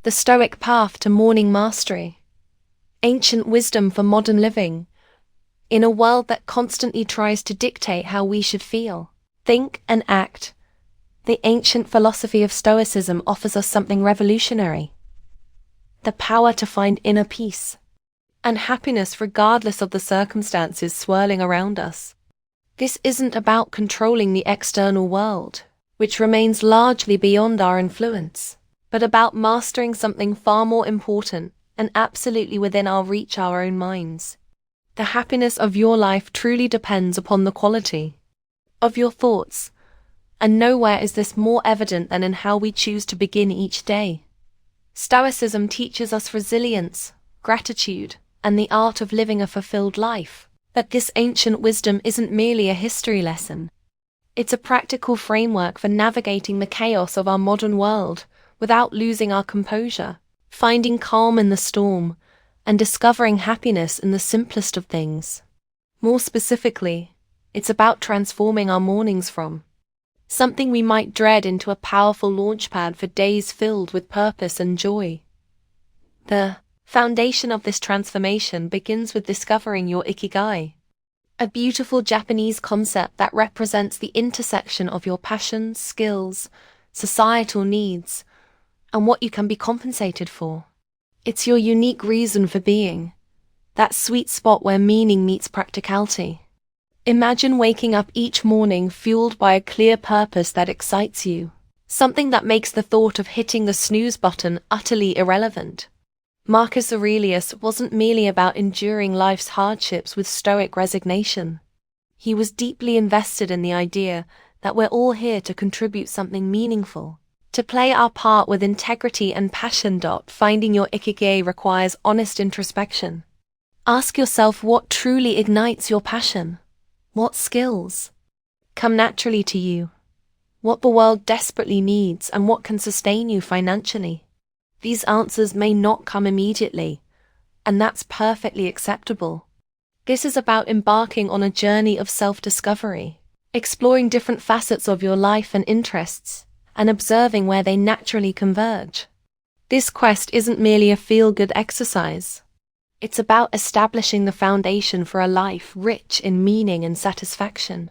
The Stoic path to morning mastery. Ancient wisdom for modern living. In a world that constantly tries to dictate how we should feel, think, and act, the ancient philosophy of Stoicism offers us something revolutionary: the power to find inner peace and happiness regardless of the circumstances swirling around us. This isn't about controlling the external world, which remains largely beyond our influence, but about mastering something far more important and absolutely within our reach: our own minds. The happiness of your life truly depends upon the quality of your thoughts, and nowhere is this more evident than in how we choose to begin each day. Stoicism teaches us resilience, gratitude, and the art of living a fulfilled life. But this ancient wisdom isn't merely a history lesson. It's a practical framework for navigating the chaos of our modern world without losing our composure, finding calm in the storm, and discovering happiness in the simplest of things. More specifically, it's about transforming our mornings from something we might dread into a powerful launchpad for days filled with purpose and joy. The foundation of this transformation begins with discovering your ikigai, a beautiful Japanese concept that represents the intersection of your passions, skills, societal needs, and what you can be compensated for. It's your unique reason for being, that sweet spot where meaning meets practicality. Imagine waking up each morning fueled by a clear purpose that excites you, something that makes the thought of hitting the snooze button utterly irrelevant. Marcus Aurelius wasn't merely about enduring life's hardships with stoic resignation. He was deeply invested in the idea that we're all here to contribute something meaningful, to play our part with integrity and passion. Finding your ikigai requires honest introspection. Ask yourself what truly ignites your passion. What skills come naturally to you? What the world desperately needs, and what can sustain you financially? These answers may not come immediately, and that's perfectly acceptable. This is about embarking on a journey of self-discovery, exploring different facets of your life and interests, and observing where they naturally converge. This quest isn't merely a feel-good exercise. It's about establishing the foundation for a life rich in meaning and satisfaction.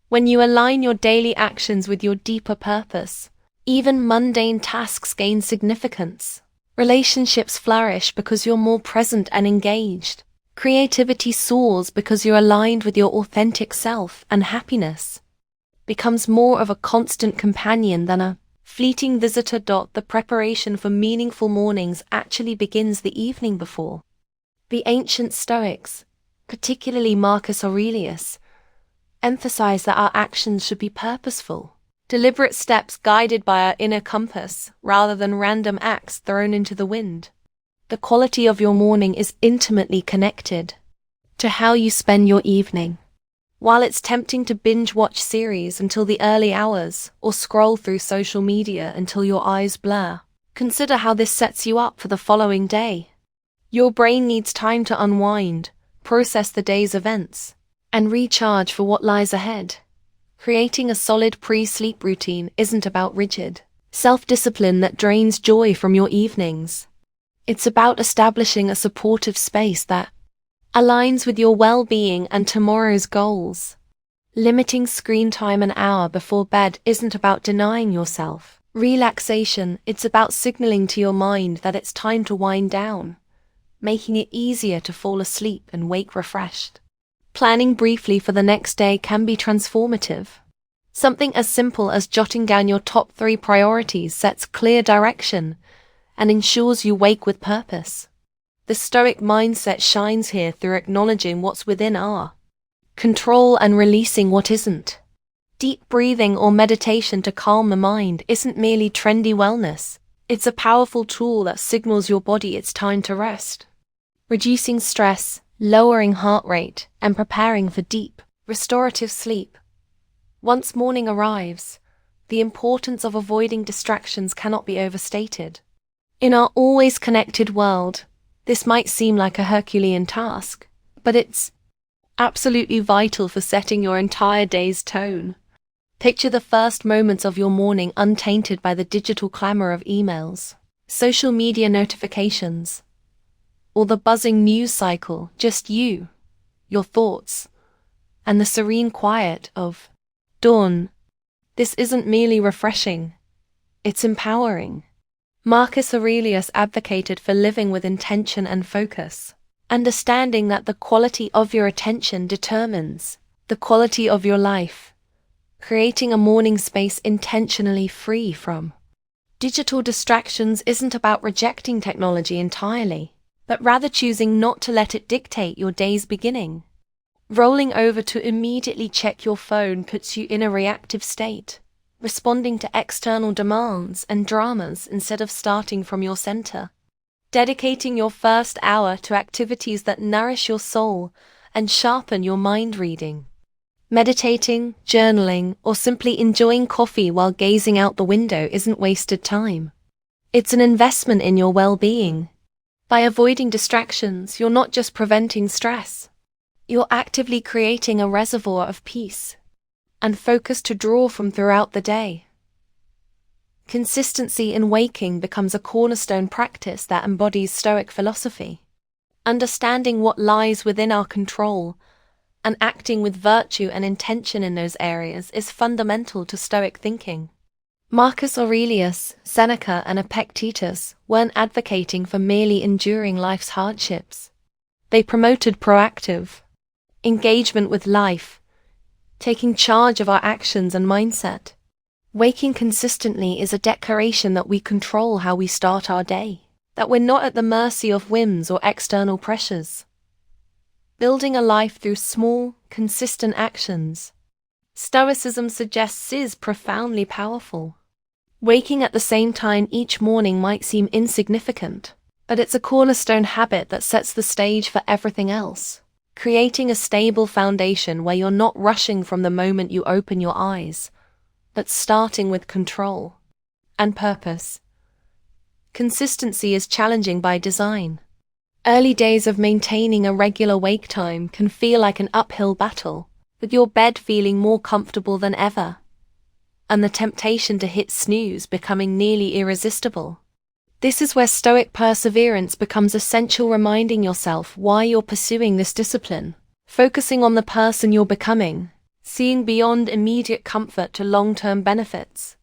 When you align your daily actions with your deeper purpose, even mundane tasks gain significance. Relationships flourish because you're more present and engaged. Creativity soars because you're aligned with your authentic self, and happiness becomes more of a constant companion than a fleeting visitor. The preparation for meaningful mornings actually begins the evening before. The ancient Stoics, particularly Marcus Aurelius, emphasized that our actions should be purposeful, deliberate steps guided by our inner compass rather than random acts thrown into the wind. The quality of your morning is intimately connected to how you spend your evening. While it's tempting to binge-watch series until the early hours or scroll through social media until your eyes blur, consider how this sets you up for the following day. Your brain needs time to unwind, process the day's events, and recharge for what lies ahead. Creating a solid pre-sleep routine isn't about rigid self-discipline that drains joy from your evenings. It's about establishing a supportive space that aligns with your well-being and tomorrow's goals. Limiting screen time an hour before bed isn't about denying yourself relaxation, it's about signaling to your mind that it's time to wind down, making it easier to fall asleep and wake refreshed. Planning briefly for the next day can be transformative. Something as simple as jotting down your top 3 priorities sets clear direction and ensures you wake with purpose. The Stoic mindset shines here through acknowledging what's within our control and releasing what isn't. Deep breathing or meditation to calm the mind isn't merely trendy wellness. It's a powerful tool that signals your body it's time to rest. Reducing stress, lowering heart rate, and preparing for deep, restorative sleep. Once morning arrives, the importance of avoiding distractions cannot be overstated. In our always connected world, this might seem like a Herculean task, but it's absolutely vital for setting your entire day's tone. Picture the first moments of your morning untainted by the digital clamor of emails, social media notifications, or the buzzing news cycle, just you, your thoughts, and the serene quiet of dawn. This isn't merely refreshing, it's empowering. Marcus Aurelius advocated for living with intention and focus, understanding that the quality of your attention determines the quality of your life, creating a morning space intentionally free from digital distractions isn't about rejecting technology entirely, but rather choosing not to let it dictate your day's beginning. Rolling over to immediately check your phone puts you in a reactive state, responding to external demands and dramas instead of starting from your center. Dedicating your first hour to activities that nourish your soul and sharpen your mind reading. Meditating, journaling, or simply enjoying coffee while gazing out the window isn't wasted time. It's an investment in your well-being. By avoiding distractions, you're not just preventing stress. You're actively creating a reservoir of peace and focus to draw from throughout the day. Consistency in waking becomes a cornerstone practice that embodies Stoic philosophy. Understanding what lies within our control and acting with virtue and intention in those areas is fundamental to Stoic thinking. Marcus Aurelius, Seneca, and Epictetus weren't advocating for merely enduring life's hardships. They promoted proactive engagement with life, taking charge of our actions and mindset. Waking consistently is a declaration that we control how we start our day, that we're not at the mercy of whims or external pressures. Building a life through small, consistent actions, Stoicism suggests is profoundly powerful. Waking at the same time each morning might seem insignificant, but it's a cornerstone habit that sets the stage for everything else, creating a stable foundation where you're not rushing from the moment you open your eyes, but starting with control and purpose. Consistency is challenging by design. Early days of maintaining a regular wake time can feel like an uphill battle, with your bed feeling more comfortable than ever, and the temptation to hit snooze becoming nearly irresistible. This is where Stoic perseverance becomes essential, reminding yourself why you're pursuing this discipline, focusing on the person you're becoming, seeing beyond immediate comfort to long-term benefits.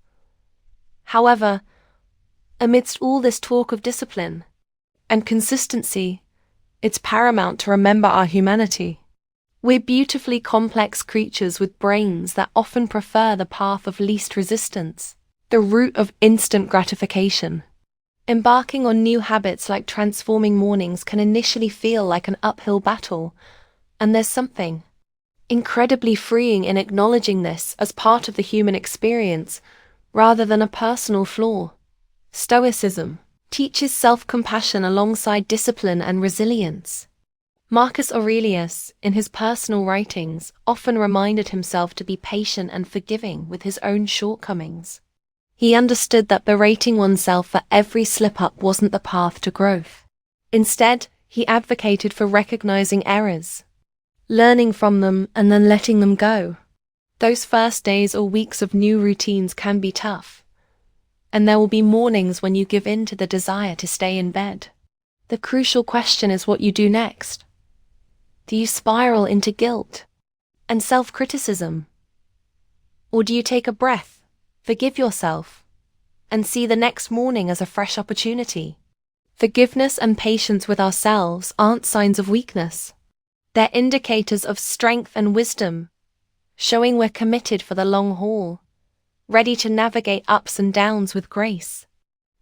However, amidst all this talk of discipline and consistency, it's paramount to remember our humanity. We're beautifully complex creatures with brains that often prefer the path of least resistance, the route of instant gratification. Embarking on new habits like transforming mornings can initially feel like an uphill battle, and there's something incredibly freeing in acknowledging this as part of the human experience rather than a personal flaw. Stoicism teaches self-compassion alongside discipline and resilience. Marcus Aurelius, in his personal writings, often reminded himself to be patient and forgiving with his own shortcomings. He understood that berating oneself for every slip-up wasn't the path to growth. Instead, he advocated for recognizing errors, learning from them, and then letting them go. Those first days or weeks of new routines can be tough, and there will be mornings when you give in to the desire to stay in bed. The crucial question is what you do next. Do you spiral into guilt and self-criticism? Or do you take a breath, forgive yourself, and see the next morning as a fresh opportunity? Forgiveness and patience with ourselves aren't signs of weakness. They're indicators of strength and wisdom, showing we're committed for the long haul, ready to navigate ups and downs with grace.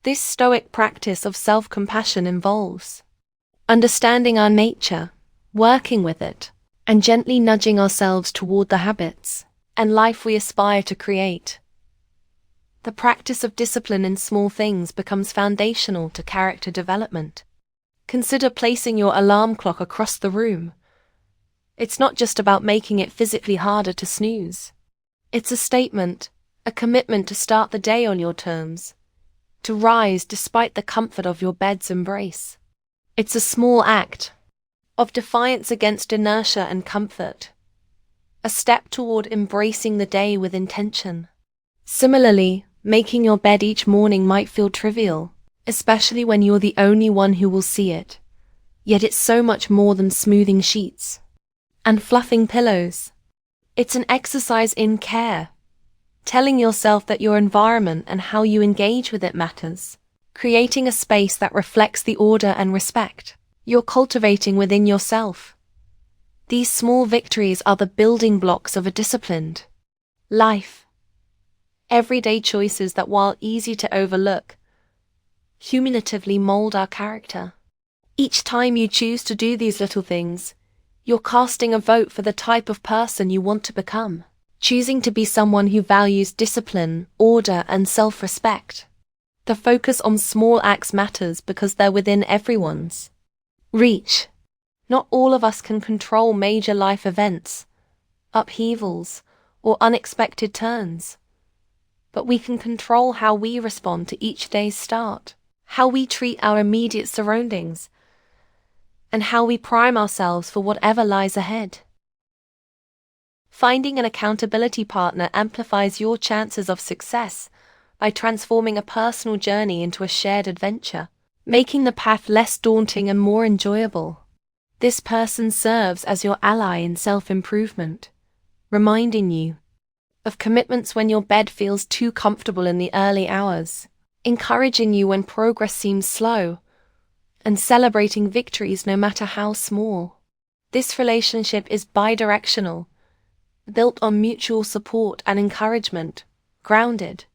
This Stoic practice of self-compassion involves understanding our nature, working with it, and gently nudging ourselves toward the habits and life we aspire to create. The practice of discipline in small things becomes foundational to character development. Consider placing your alarm clock across the room. It's not just about making it physically harder to snooze. It's a statement, a commitment to start the day on your terms, to rise despite the comfort of your bed's embrace. It's a small act of defiance against inertia and comfort, a step toward embracing the day with intention. Similarly, making your bed each morning might feel trivial, especially when you're the only one who will see it. Yet it's so much more than smoothing sheets and fluffing pillows. It's an exercise in care, telling yourself that your environment and how you engage with it matters, creating a space that reflects the order and respect you're cultivating within yourself. These small victories are the building blocks of a disciplined life. Everyday choices that, while easy to overlook, cumulatively mold our character. Each time you choose to do these little things, you're casting a vote for the type of person you want to become, choosing to be someone who values discipline, order, and self-respect. The focus on small acts matters because they're within everyone's reach. Not all of us can control major life events, upheavals, or unexpected turns. But we can control how we respond to each day's start, how we treat our immediate surroundings, and how we prime ourselves for whatever lies ahead. Finding an accountability partner amplifies your chances of success by transforming a personal journey into a shared adventure, making the path less daunting and more enjoyable. This person serves as your ally in self-improvement, reminding you of commitments when your bed feels too comfortable in the early hours, encouraging you when progress seems slow, and celebrating victories no matter how small. This relationship is bidirectional, built on mutual support and encouragement, grounded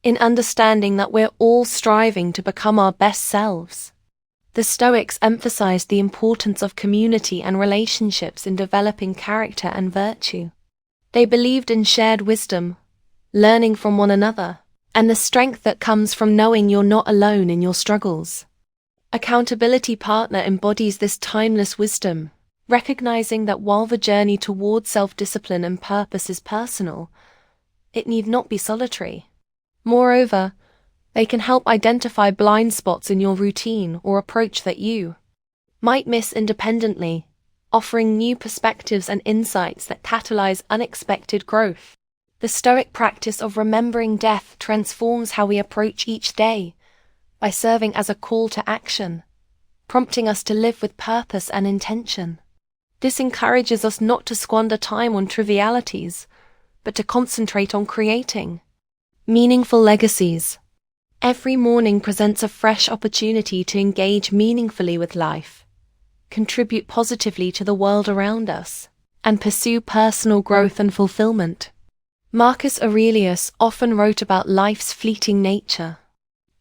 in understanding that we're all striving to become our best selves. The Stoics emphasized the importance of community and relationships in developing character and virtue. They believed in shared wisdom, learning from one another, and the strength that comes from knowing you're not alone in your struggles. Accountability partner embodies this timeless wisdom, recognizing that while the journey towards self-discipline and purpose is personal, it need not be solitary. Moreover, they can help identify blind spots in your routine or approach that you might miss independently, offering new perspectives and insights that catalyze unexpected growth. The Stoic practice of remembering death transforms how we approach each day by serving as a call to action, prompting us to live with purpose and intention. This encourages us not to squander time on trivialities, but to concentrate on creating meaningful legacies. Every morning presents a fresh opportunity to engage meaningfully with life, contribute positively to the world around us, and pursue personal growth and fulfillment. Marcus Aurelius often wrote about life's fleeting nature,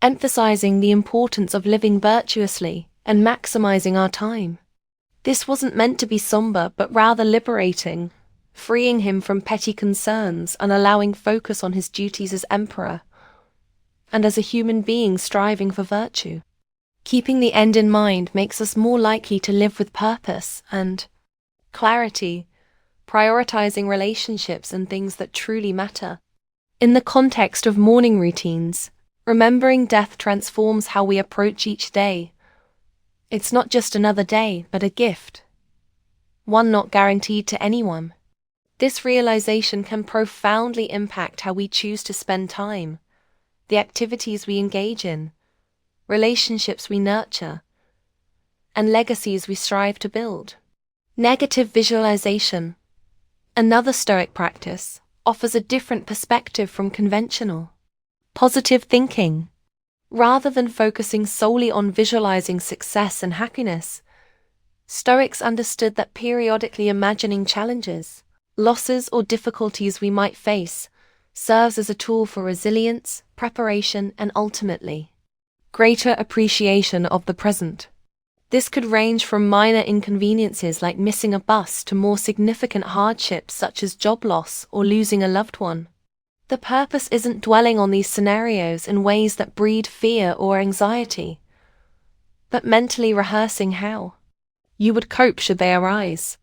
emphasizing the importance of living virtuously and maximizing our time. This wasn't meant to be somber, but rather liberating, freeing him from petty concerns and allowing focus on his duties as emperor and as a human being striving for virtue. Keeping the end in mind makes us more likely to live with purpose and clarity, prioritizing relationships and things that truly matter. In the context of morning routines, remembering death transforms how we approach each day. It's not just another day, but a gift, one not guaranteed to anyone. This realization can profoundly impact how we choose to spend time, the activities we engage in, relationships we nurture, and legacies we strive to build. Negative visualization, another Stoic practice, offers a different perspective from conventional positive thinking. Rather than focusing solely on visualizing success and happiness, Stoics understood that periodically imagining challenges, losses, or difficulties we might face serves as a tool for resilience, preparation, and ultimately, greater appreciation of the present. This could range from minor inconveniences like missing a bus to more significant hardships such as job loss or losing a loved one. The purpose isn't dwelling on these scenarios in ways that breed fear or anxiety, but mentally rehearsing how you would cope should they arise.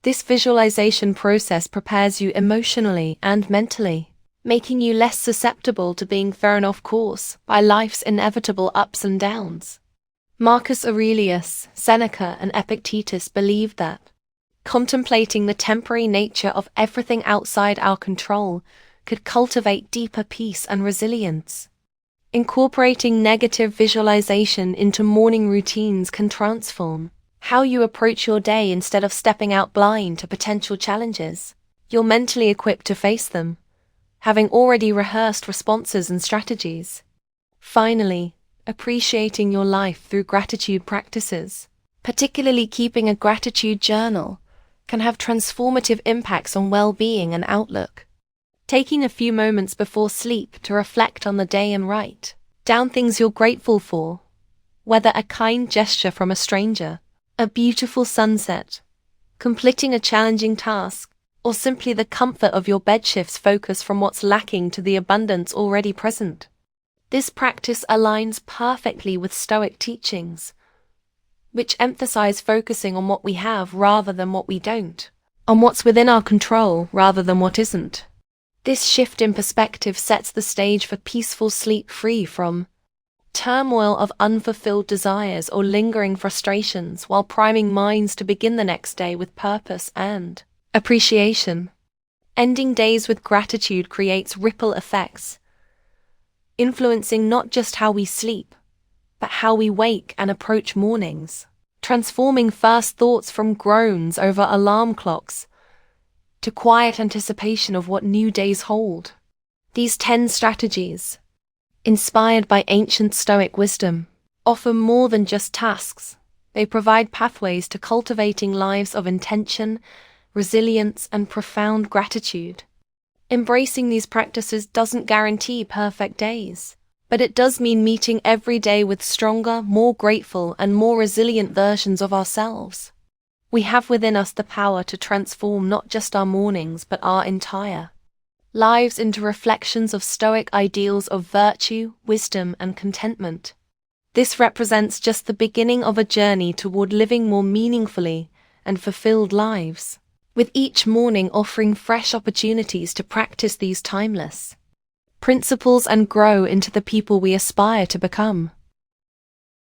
This visualization process prepares you emotionally and mentally, making you less susceptible to being thrown off course by life's inevitable ups and downs. Marcus Aurelius, Seneca, and Epictetus believed that contemplating the temporary nature of everything outside our control could cultivate deeper peace and resilience. Incorporating negative visualization into morning routines can transform how you approach your day. Instead of stepping out blind to potential challenges, you're mentally equipped to face them, having already rehearsed responses and strategies. Finally, appreciating your life through gratitude practices, particularly keeping a gratitude journal, can have transformative impacts on well-being and outlook. Taking a few moments before sleep to reflect on the day and write down things you're grateful for, whether a kind gesture from a stranger, a beautiful sunset, completing a challenging task, or simply the comfort of your bed, shifts focus from what's lacking to the abundance already present. This practice aligns perfectly with Stoic teachings, which emphasize focusing on what we have rather than what we don't, on what's within our control rather than what isn't. This shift in perspective sets the stage for peaceful sleep, free from turmoil of unfulfilled desires or lingering frustrations, while priming minds to begin the next day with purpose and appreciation. Ending days with gratitude creates ripple effects, influencing not just how we sleep, but how we wake and approach mornings, transforming first thoughts from groans over alarm clocks to quiet anticipation of what new days hold. These 10 strategies, inspired by ancient Stoic wisdom, offer more than just tasks. They provide pathways to cultivating lives of intention, resilience, and profound gratitude. Embracing these practices doesn't guarantee perfect days, but it does mean meeting every day with stronger, more grateful, and more resilient versions of ourselves. We have within us the power to transform not just our mornings but our entire lives into reflections of Stoic ideals of virtue, wisdom, and contentment. This represents just the beginning of a journey toward living more meaningfully and fulfilled lives, with each morning offering fresh opportunities to practice these timeless principles and grow into the people we aspire to become.